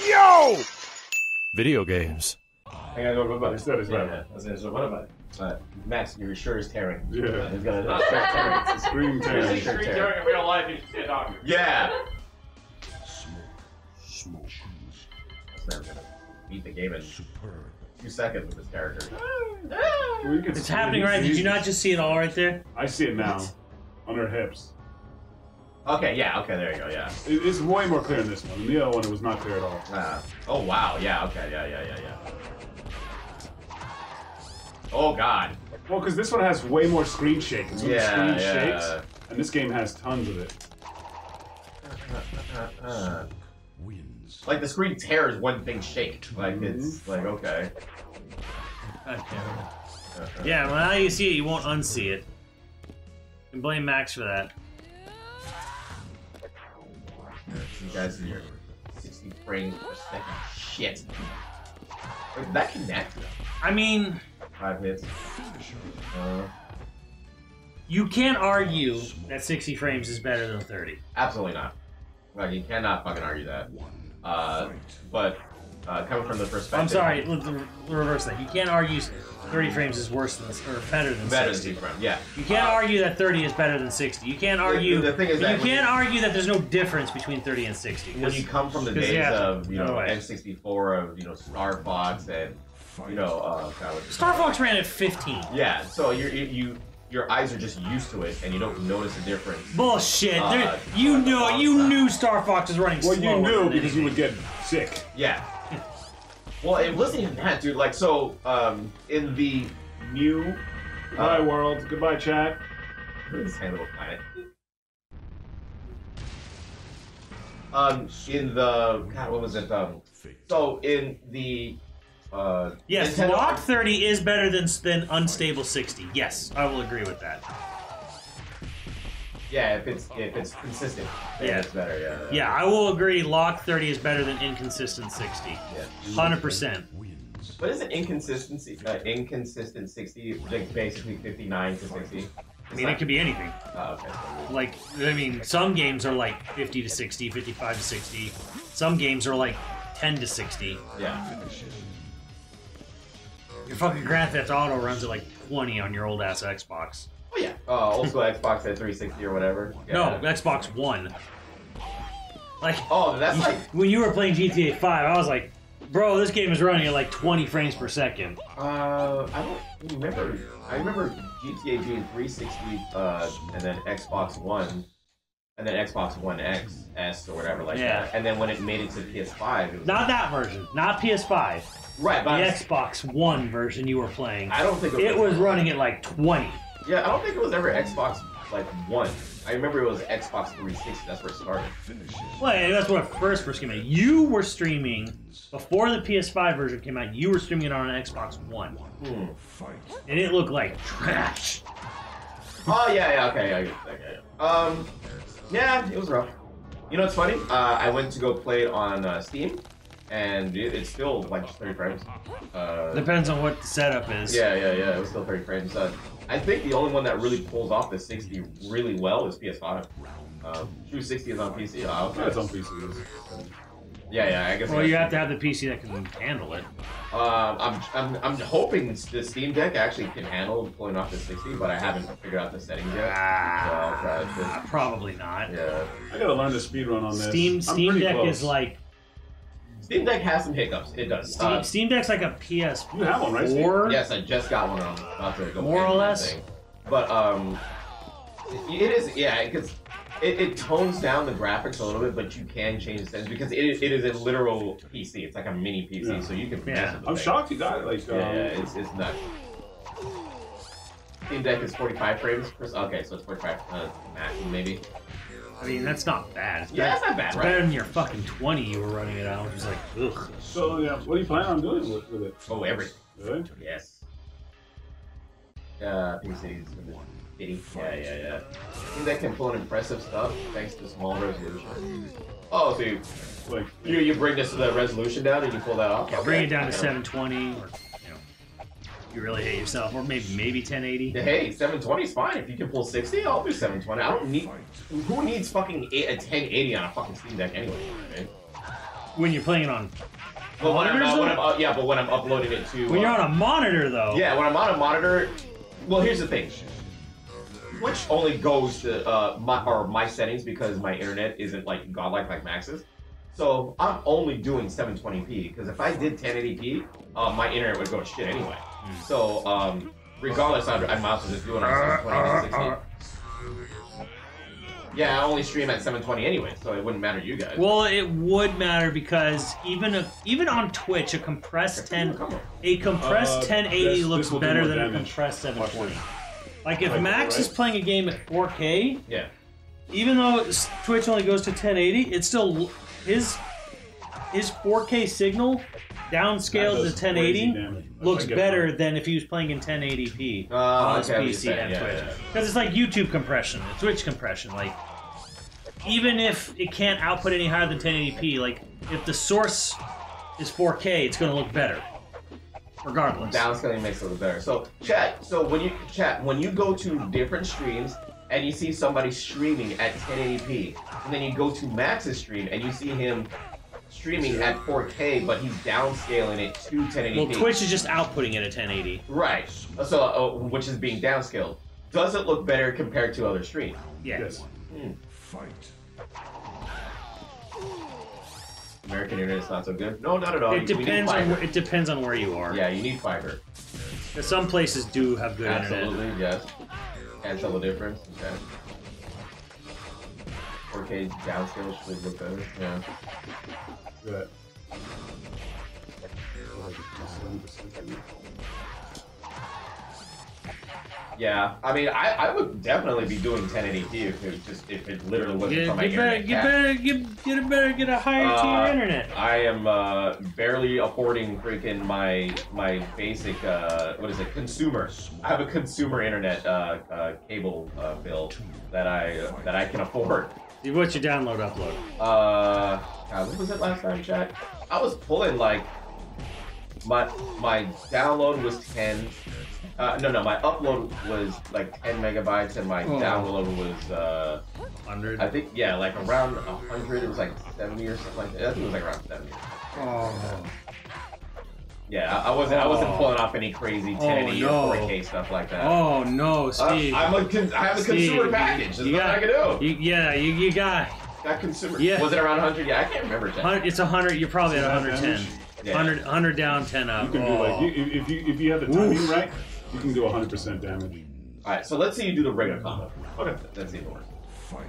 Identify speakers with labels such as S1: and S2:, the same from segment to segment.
S1: Yo! Video games.
S2: I gotta go, but
S3: It's better.
S2: So what about Max, your shirt is tearing.
S3: Yeah.
S2: He's got a shirt tearing.
S3: It's a screen tearing.
S2: Shirt tearing.
S4: During in real life, you should see a doctor.
S2: Yeah! Smoke. That's never gonna beat the game in 2 seconds with this character.
S5: It's happening, right? Did you not just see it all right there?
S3: I see it now. On her hips.
S2: Okay, yeah, okay, there you go, yeah.
S3: It's way more clear in this one. In the other one, it was not clear at all.
S2: Oh, wow, yeah, okay, yeah. Oh, God.
S3: Well, because this one has way more screen shake. It's when the screen
S2: yeah.
S3: shakes, and this game has tons of it.
S2: Like, the screen tears when things shake. Like, it's like, okay.
S5: Yeah, well, now you see it, you won't unsee it. You can blame Max for that.
S2: You guys in your 60 frames per second shit. Wait, did that connect?
S5: I mean...
S2: 5 hits.
S5: You can't argue that 60 frames is better than 30.
S2: Absolutely not. Like, you cannot fucking argue that. But, coming from the perspective...
S5: I'm sorry, reverse that. You can't argue 30 frames is worse than, or better than 60.
S2: Better than 60 frames, yeah.
S5: You can't argue that 30 is better than 60. You can't argue...
S2: The thing is that
S5: you can't argue that there's no difference between 30 and 60.
S2: When you come from the days of, you know, N64, of, you know, Star Fox, and, you know,
S5: Star Fox ran at 15.
S2: Yeah, so your eyes are just used to it, and you don't notice a difference.
S5: Bullshit. You knew Star Fox was running slower.
S3: Well, you knew because you would get sick.
S2: Yeah. Well, it wasn't even that, dude. Like, so, in the new...
S3: Goodbye, world. Goodbye, chat.
S2: This Hannibal Planet. In the... God, what was it? So, in the...
S5: yes,
S2: Nintendo...
S5: lock 30 is better than unstable 60. Yes, I will agree with that.
S2: Yeah, if it's consistent,
S5: yeah,
S2: it's better. Yeah.
S5: Yeah, I will agree. Lock 30 is better than inconsistent 60. Yeah, 100%.
S2: What is an inconsistency? Inconsistent 60, like basically 59 to 60.
S5: I mean, it could be anything.
S2: Oh, okay.
S5: Like, I mean, some games are like 50 to 60, 55 to 60. Some games are like 10 to 60.
S2: Yeah.
S5: Your fucking Grand Theft Auto runs at like 20 on your old ass Xbox.
S2: Oh yeah. Old school Xbox at 360 or whatever. Yeah.
S5: No, Xbox One. Like,
S2: oh, that's like
S5: when you were playing GTA 5, I was like, bro, this game is running at like 20 frames per second.
S2: I don't remember. I remember GTA being 360, and then Xbox One, and then Xbox One X, S, or whatever like that. And then when it made it to PS5, it was
S5: not that version, not PS5.
S2: Right, but
S5: the Xbox One version you were playing.
S2: I don't think
S5: it was running at like 20.
S2: Yeah, I don't think it was ever Xbox like One. I remember it was Xbox 360. That's where it started.
S5: Well, that's when it first came out. You were streaming before the PS5 version came out. You were streaming it on an Xbox One, and it looked like trash.
S2: Oh yeah, okay. Yeah, it was rough. You know what's funny? I went to go play it on Steam, and it's still like 30 frames.
S5: Depends on what the setup is.
S2: Yeah. It was still 30 frames. I think the only one that really pulls off the 60 really well is PS5. True 60 is on PC. Oh, okay.
S3: Yeah, it's on PC.
S2: Yeah, I guess.
S5: Well, you have to have the PC that can handle it.
S2: I'm hoping the Steam Deck actually can handle pulling off the 60, but I haven't figured out the settings yet. So I'll try to...
S5: Probably not.
S2: Yeah.
S3: I gotta learn the speedrun on this.
S5: Steam Deck is like...
S2: Steam Deck has some hiccups. It does.
S5: Steam Deck's like a PS4.
S3: You have one, right, Steve?
S2: Yes, I just got one. I'm about to go.
S5: More or less.
S2: Thing. But it is, yeah, because it tones down the graphics a little bit, but you can change the settings because it is a literal PC. It's like a mini PC, so you can.
S5: Yeah.
S3: I'm shocked you got it. Like,
S2: it's nuts. Steam Deck is 45 frames per. Okay, so it's 45 maximum maybe.
S5: I mean, that's not bad.
S2: It's that's not bad,
S5: it's
S2: right?
S5: Better than your fucking 20 you were running it out, which was like, ugh.
S3: So, yeah, what are you planning on doing with it?
S2: Oh, everything.
S3: Really?
S2: Yes. PCs. Bitty. Yeah. I think that can pull in impressive stuff thanks to small resolution. Oh, so you bring this to the resolution down and you pull that off?
S5: Yeah, bring it down to 720, or you really hate yourself, or maybe 1080.
S2: Hey, 720 is fine. If you can pull 60, I'll do 720. I don't need. Who needs fucking a 1080 on a fucking Steam Deck anyway? Right?
S5: When you're playing it on
S2: But when I'm,
S5: monitors,
S2: yeah, but when I'm uploading it to...
S5: when you're on a monitor, though.
S2: Yeah, when I'm on a monitor... Well, here's the thing. Twitch only goes to my settings because my internet isn't like godlike like Max's. So I'm only doing 720p because if I did 1080p, my internet would go to shit anyway. So regardless, I might as well just do it on 720 and 60. Yeah, I only stream at 720 anyway, so it wouldn't matter to you guys.
S5: Well, it would matter because even on Twitch, a compressed 1080 looks better than a compressed 720. Like if Max is playing a game at 4K,
S2: yeah,
S5: even though Twitch only goes to 1080, it's still his 4K signal downscaled to 1080 looks better than if he was playing in 1080p on his PC and Twitch. Because it's like YouTube compression, Twitch compression. Like even if it can't output any higher than 1080p, like if the source is 4K, it's going to look better. Regardless.
S2: Downscaling makes it look better. So chat. So when you go to different streams and you see somebody streaming at 1080p, and then you go to Max's stream and you see him streaming at 4K, but he's downscaling it to 1080p.
S5: Well, Twitch is just outputting it at 1080.
S2: Right. So which is being downscaled. Does it look better compared to other streams?
S5: Yes.
S4: Fight.
S2: American internet's not so good. No, not at all.
S5: It depends on where you are.
S2: Yeah, you need fiber.
S5: Because some places do have good
S2: Absolutely,
S5: internet.
S2: yes. Can't tell the difference. Okay. 4K downscale should look better. Yeah.
S3: Good.
S2: Yeah, I mean, I would definitely be doing 1080p if it literally wasn't from my internet.
S5: You better get a higher tier internet.
S2: I am barely affording freaking my basic what is it, consumer. I have a consumer internet cable bill that I can afford.
S5: What's your download upload?
S2: God, what was it last time, chat? I was pulling like my download was 10. No, my upload was like 10 megabytes and my download was
S5: 100.
S2: I think like around 100. It was like 70 or something like that. I think it was like around 70.
S5: Oh.
S2: Yeah, I wasn't pulling off any crazy 1080 or 4K stuff like that.
S5: Oh no, Steve!
S2: I have a consumer package. There's nothing I can do.
S5: You got
S2: that consumer.
S5: Yeah.
S2: Was it around 100? Yeah, I can't remember.
S5: It's 100. You're probably at 110. Yeah. 100 down, 10 up.
S3: You can do like if you have the timing right, you can do 100% damage.
S2: All right, so let's say you do the regular combo.
S3: Okay,
S2: that's even worse.
S4: Fight.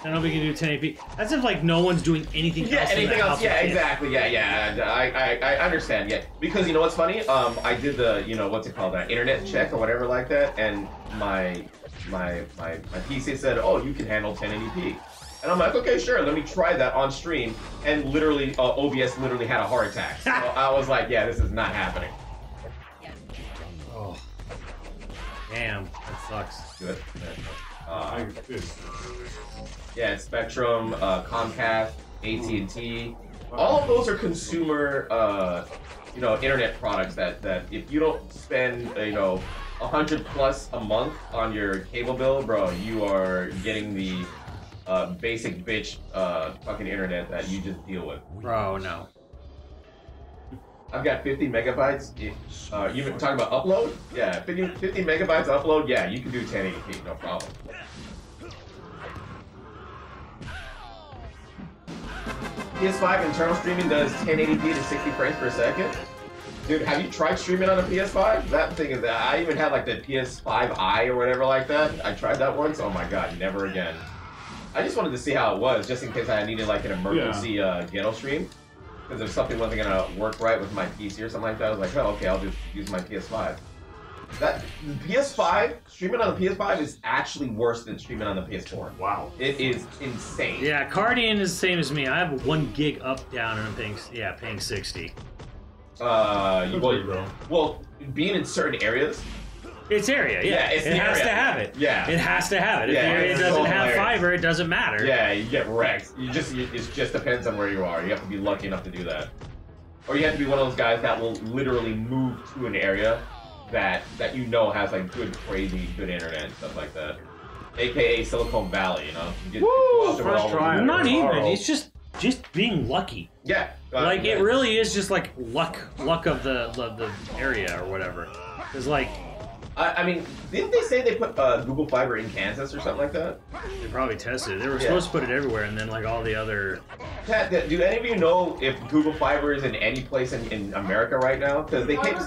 S5: I don't know if we can do 1080p. As if like no one's doing anything else.
S2: Yeah, anything else? Yeah, exactly. Yeah. I understand. Yeah, because you know what's funny? I did the what's it called, internet check or whatever like that, and my PC said, oh, you can handle 1080p. And I'm like, okay, sure, let me try that on stream. And literally, OBS literally had a heart attack. So I was like, yeah, this is not happening.
S5: Oh, damn, that sucks.
S2: Good. Yeah, it's Spectrum, Comcast, AT&T. All of those are consumer, internet products that if you don't spend, $100 plus a month on your cable bill, bro, you are getting the basic bitch fucking internet that you just deal with.
S5: Bro, no.
S2: I've got 50 megabytes. You been talking about upload? Yeah, 50 megabytes upload. Yeah, you can do 1080p, no problem. PS5 internal streaming does 1080p to 60 frames per second. Dude, have you tried streaming on a PS5? That thing is, I even had like the PS5i or whatever like that. I tried that once. Oh my god, never again. I just wanted to see how it was, just in case I needed like an emergency ghetto stream. Because if something wasn't gonna work right with my PC or something like that, I was like, oh, okay, I'll just use my PS5. That PS5, streaming on the PS5 is actually worse than streaming on the PS4.
S3: Wow.
S2: It is insane.
S5: Yeah, Cardian is the same as me. I have 1 gig up, down, and I'm paying 60.
S2: Well, being in certain areas.
S5: It's area, yeah.
S2: It
S5: has to have it.
S2: Yeah.
S5: It has to have it. If the area doesn't have fiber, it doesn't matter.
S2: Yeah, you get wrecked. It just depends on where you are. You have to be lucky enough to do that. Or you have to be one of those guys that will literally move to an area that has like crazy good internet and stuff like that. AKA Silicon Valley, you know?
S3: Woo! First try.
S5: Not even. It's just just being lucky.
S2: Yeah.
S5: Like it really is just like luck of the area or whatever. It's like.
S2: I mean, didn't they say they put Google Fiber in Kansas or something like that?
S5: They probably tested it. They were supposed to put it everywhere, and then like all the other.
S2: Pat, do any of you know if Google Fiber is in any place in America right now? Because they keep.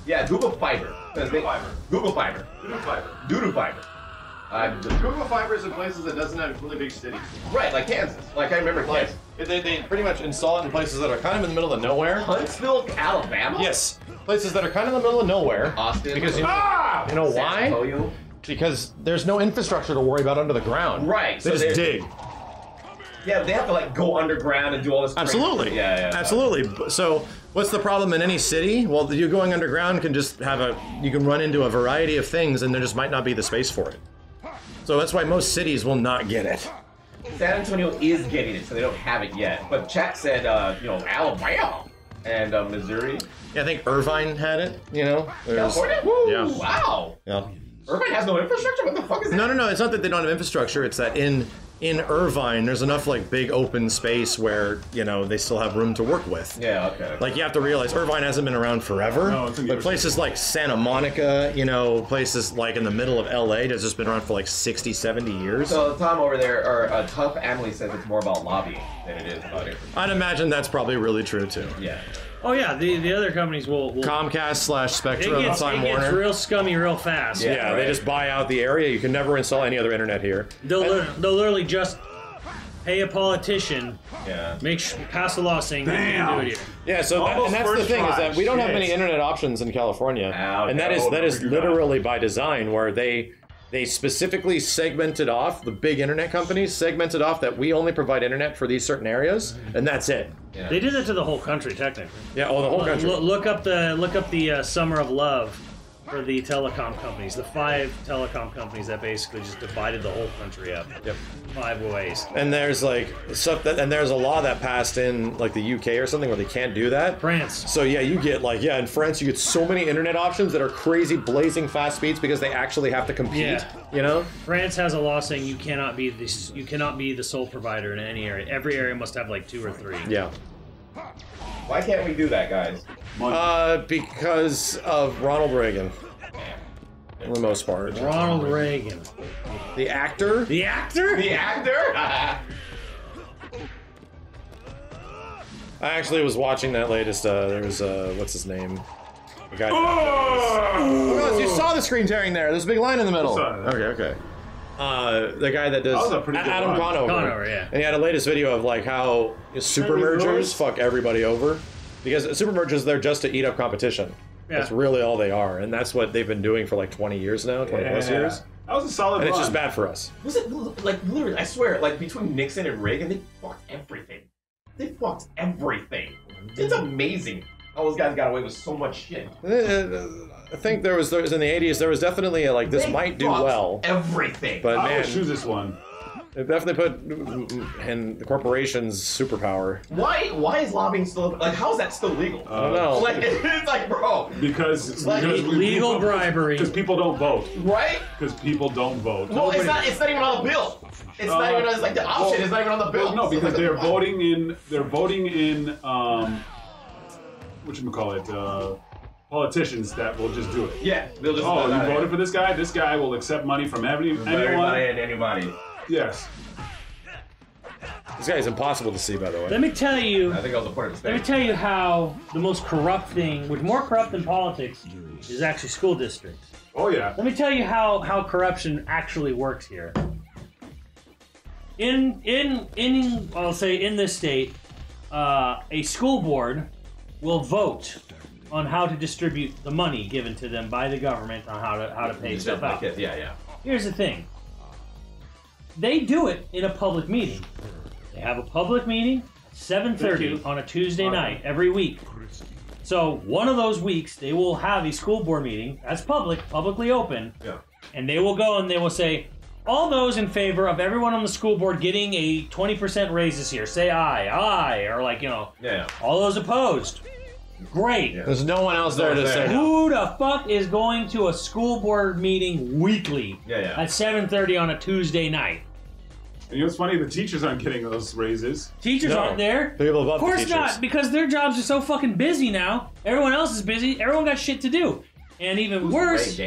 S2: Yeah, Google Fiber. Google Fiber.
S4: Doodle Fiber.
S2: Doodle Fiber.
S4: Google Fiber is in places that doesn't have really big cities.
S2: Right, like Kansas. Like I remember Kansas.
S6: They pretty much install it in places that are kind of in the middle of nowhere.
S2: Huntsville, Alabama?
S6: Yes. Places that are kind of in the middle of nowhere.
S2: Austin.
S6: Because you know why?
S2: Antonio.
S6: Because there's no infrastructure to worry about under the ground.
S2: Right.
S6: They just dig.
S2: Yeah, they have to like go underground and do all this.
S6: Absolutely.
S2: Crazy. Yeah.
S6: Absolutely. So what's the problem in any city? Well, you going underground can just you can run into a variety of things and there just might not be the space for it. So that's why most cities will not get it.
S2: San Antonio is getting it, so they don't have it yet. But chat said, Alabama and Missouri.
S6: Yeah, I think Irvine had it,
S2: California? Woo,
S6: yeah.
S2: Wow.
S6: Yeah.
S2: Irvine has no infrastructure? What the fuck is that?
S6: No. It's not that they don't have infrastructure. It's that in Irvine, there's enough like big open space where they still have room to work with.
S2: Yeah, okay.
S6: Like you have to realize Irvine hasn't been around forever.
S3: No,
S6: but places like Santa Monica, places like in the middle of LA, that's just been around for like 60, 70 years.
S2: So Tom over there, or Tough Emily says it's more about lobbying than it is about it.
S6: I'd imagine that's probably really true too.
S2: Yeah.
S5: Oh yeah, the other companies will
S6: Comcast / Spectrum,
S5: it gets real scummy real fast.
S6: Yeah,
S2: right.
S6: They just buy out the area. You can never install any other internet here.
S5: They'll literally just pay a politician,
S2: Yeah.
S5: pass a law saying you can do it here.
S6: Yeah, so and that's the thing is that we don't have many internet options in California, and that is literally by design, where they specifically segmented off, the big internet companies segmented off that we only provide internet for these certain areas, and that's it.
S2: Yeah.
S5: They did that to the whole country, technically.
S6: Yeah, the whole country.
S5: Look up the Summer of Love for the telecom companies, the 5 telecom companies that basically just divided the whole country up.
S6: Yep.
S5: 5 ways.
S6: And there's like and there's a law that passed in like the UK or something where they can't do that.
S5: France.
S6: So yeah, you get in France you get so many internet options that are crazy blazing fast speeds because they actually have to compete.
S5: Yeah. France has a law saying you cannot be the sole provider in any area. Every area must have like 2 or 3.
S6: Yeah.
S2: Why can't we do that, guys?
S6: Because of Ronald Reagan. For the most part.
S5: Ronald Reagan.
S6: The actor?
S5: The actor?
S2: The actor?
S6: I actually was watching that latest, there was, what's his name? The guy. Oh, you saw the screen tearing there. There's a big line in the middle. Okay. The guy that does Adam Conover.
S5: Yeah.
S6: And he had a latest video of like how super mergers fuck everybody over. Because super mergers, they're just to eat up competition. Yeah. That's really all they are. And that's what they've been doing for like 20 years now, 20 plus years.
S3: That was a solid
S6: And
S3: run.
S6: it's just bad for us.
S2: Was it, like, literally, I swear, like, between Nixon and Reagan, they fucked everything. It's amazing how those guys got away with so much shit.
S6: I think there was in the 80s, there was definitely this might do well.
S2: Everything.
S6: But
S3: I
S6: man,
S3: will choose this one.
S6: It definitely put in the corporation's superpower.
S2: Why is lobbying still, like, how is that still legal?
S6: I don't know.
S2: Like, it's like, bro.
S3: Because
S5: legal bribery.
S3: Because people don't vote.
S2: Right?
S3: Because people don't vote.
S2: Well, it's not even on the bill. It's not even, it's like the option is not even on the bill.
S3: No, because they're voting in, whatchamacallit, politicians that will just do it.
S2: Yeah, they'll just
S3: you voted for this guy? This guy will accept money from anyone.
S2: And anybody.
S3: Yes.
S6: This guy is impossible to see, by the way.
S5: Let me tell you.
S2: I think I was a point of mistake.
S5: Let me tell you how the most corrupt thing, which more corrupt than politics, is actually school districts.
S3: Oh yeah.
S5: Let me tell you how corruption actually works here. I'll say in this state, a school board will vote on how to distribute the money given to them by the government on how to pay stuff out.
S2: Yeah.
S5: Here's the thing. They do it in a public meeting. They have a public meeting at 7:30 on a Tuesday night every week. So one of those weeks they will have a school board meeting that's publicly open.
S2: Yeah.
S5: And they will go and they will say, all those in favor of everyone on the school board getting a 20% raise this year, say aye, or
S2: Yeah.
S5: all those opposed. Great.
S2: Yeah.
S6: There's no one else there to say no.
S5: Who the fuck is going to a school board meeting weekly
S2: Yeah.
S5: at 7:30 on a Tuesday night?
S3: And you know what's funny? The teachers aren't getting those raises.
S5: Teachers aren't there.
S6: People above
S5: Of course
S6: the teachers.
S5: not, because their jobs are so fucking busy now. Everyone else is busy. Everyone got shit to do. And even worse,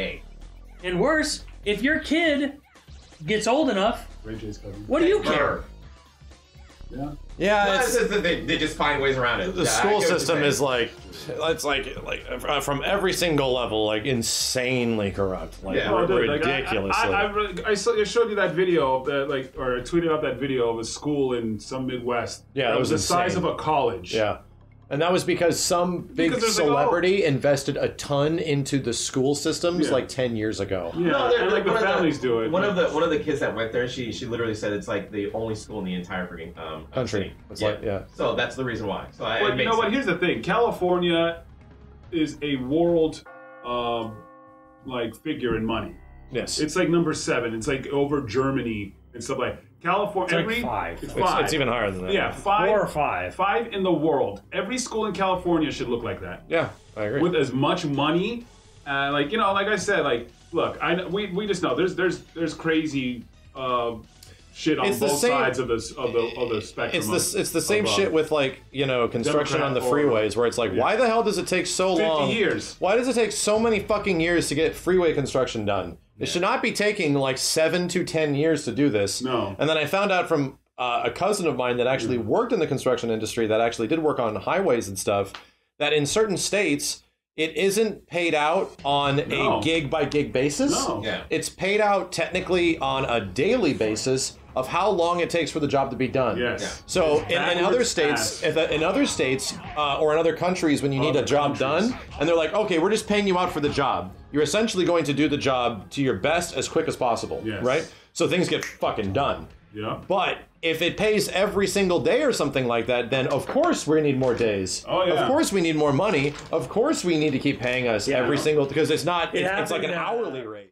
S5: if your kid gets old enough, what do you care?
S3: Yeah.
S6: Yeah,
S2: they just find ways around it.
S6: The school system is like, it's like from every single level, like insanely corrupt, like ridiculously.
S3: I showed you that video of that, like, or I tweeted out that video of a school in some Midwest.
S6: Yeah,
S3: that was the
S6: insane.
S3: size of a college.
S6: Yeah. And that was because some big celebrity invested a ton into the school systems like 10 years ago.
S3: Yeah,
S2: no,
S3: and like the families do it.
S2: One of the kids that went there, she literally said it's like the only school in the entire freaking
S6: country. It's like,
S2: So that's the reason why. So
S3: but you know what? Here's the thing: California is a world like figure in money.
S6: Yes,
S3: it's like number 7. It's like over Germany and stuff like. California,
S5: it's like 5.
S3: It's 5.
S6: It's even higher than that.
S3: Yeah, 5.
S5: 4 or 5.
S3: 5 in the world. Every school in California should look like that.
S6: Yeah, I agree.
S3: With as much money, like, you know, like I said, like, look, we just know there's crazy shit on both sides of the spectrum.
S6: It's the same shit with, like, you know, construction on the freeways, where it's like, why the hell does it take so long?
S3: 50 years.
S6: Why does it take so many fucking years to get freeway construction done? It should not be taking like 7 to 10 years to do this.
S3: No.
S6: And then I found out from a cousin of mine that actually worked in the construction industry, that actually did work on highways and stuff, that in certain states, it isn't paid out on a gig by gig basis.
S3: No.
S2: Yeah.
S6: It's paid out technically on a daily basis of how long it takes for the job to be done.
S3: Yes. Yeah.
S6: So in other states, or in other countries, when you need a job done, and they're like, okay, we're just paying you out for the job, you're essentially going to do the job to your best as quick as possible, right? So things get fucking done.
S3: Yeah.
S6: But if it pays every single day or something like that, then of course we need more days.
S3: Oh yeah.
S6: Of course we need more money. Of course we need to keep paying us every single, because it's not. It's like an hourly rate.